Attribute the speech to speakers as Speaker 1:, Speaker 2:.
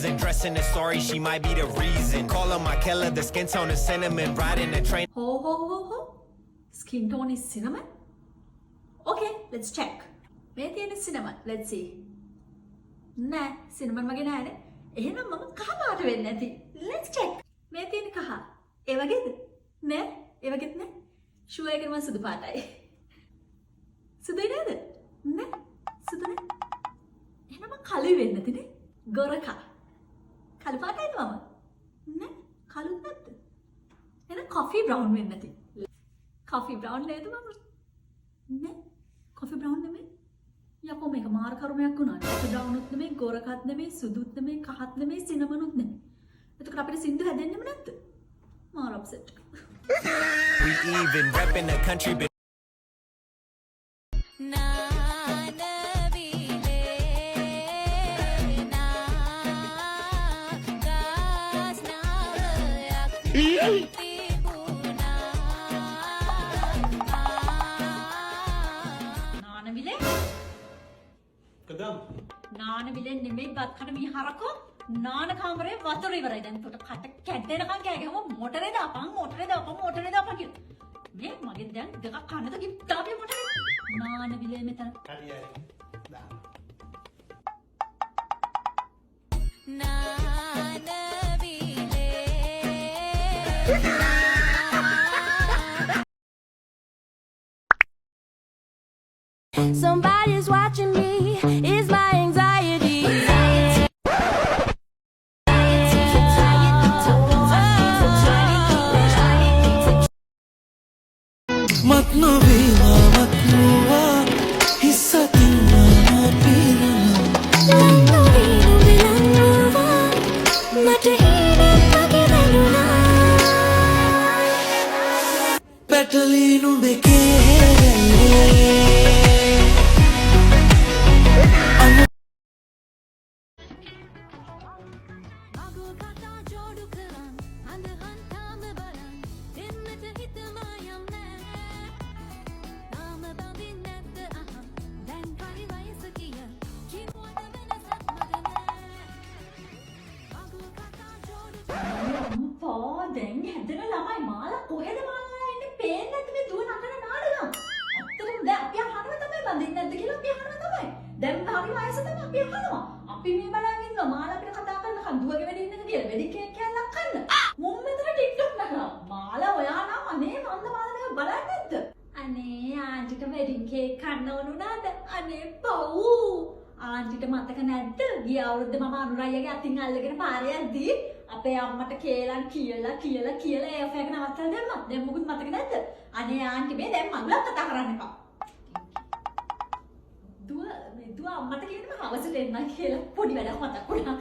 Speaker 1: season. Dressing the story, she might be the reason. Call her my killer, the skin tone is cinnamon. Riding the train.
Speaker 2: Ho. Skin tone is cinnamon? Okay, let's check. මේ තියෙන cinnamon. Let's see. නෑ, cinnamon වගේ නෑනේ. එහෙනම් මම කහ පාට වෙන්නේ නැති. Let's check. මේ තියෙන කහ. ඒ වගේද? නෑ, ඒ වගේත් නෑ. ෂුවර් එකේ මම සුදු පාටයි. සුදුයි නේද? නෑ, සුදු නෑ. එහෙනම් මම කළු වෙන්නේ නැතිනේ. ගොරකා. කළු පාටයිද මම? නෑ, කළුත් නැද්ද? එහෙනම් coffee brown වෙන්නේ නැති. coffee brown නේද මම? නෑ, coffee brown නෙමෙයි. යකෝ මේක මාර කර්මයක් වුණා. coffee brown උත් නෙමෙයි, ගොරකත් නෙමෙයි, සුදුත් නෙමෙයි, කහත් නෙමෙයි, cinnamon උත් නෙමෙයි. එතකොට අපිට සින්දු හැදෙන්නෙම නැද්ද? මාර upset.
Speaker 1: We even repping the country.
Speaker 2: නාන විලෙන් නෙමෙයි බත් කන මී හරකෝ නාන කාමරේ වතුර ඉවරයි දැන් උට කට කැඩෙනකන් කෑ ගහම මොටරේ දාපන් කියලා මේ මගෙන් දැන් දෙකක් කන්නද කිව්වා අපි මොටරේ නාන විලේ මෙතන හරි දාන්න නාන
Speaker 3: විලේ Somebody's watching me is my anxiety.
Speaker 4: Matnovina matnuva hisatina mapina
Speaker 3: Matnovina bilannuva mata hine mage veluna
Speaker 4: petalinu beke
Speaker 2: දැන් හැදෙන ළමයි මාලා කොහෙද මාලා ඉන්නේ පේන්නේ නැද්ද මේ දුව නටන නාටකම් අත්තටම දැන් අපි අහනවා තමයි බඳින්න නැද්ද කියලා අපි අහනවා තමයි දැන් හරි වයස තමයි අපි අහනවා අපි මේ බලන් ඉන්නවා මාලා අපිට කතා කරනකම් දුවගේ වැඩ ඉන්නක කියලා වෙඩි කේක් කෑල්ලක් කන්න මුම් මෙතන ටික්ටොක් නටනවා මාලා ඔයා නම් අනේ මන්ද මාලා මේක බලන්නේ නැද්ද අනේ ආන්ටිට වෙඩි කේක් කන්න ඕනුනාද අනේ පව් ආන්ටිට මතක නැද්ද ගිය අවුරුද්දේ මම අනුරායගේ අතින් අල්ලගෙන පාරේ යද්දී අපේ අම්මට කේලම් කියලා ඒ ඔෆ් එක නවත්තලා දැම්මා. දැන් මොකුත් මතක නැද්ද? අනේ ආන්ටි මේ දැන් මංගලක් කතා කරන්න එපා. දුව අම්මට කියනවා හවසට එන්න කියලා පොඩි වැඩක් මතක් වුණා.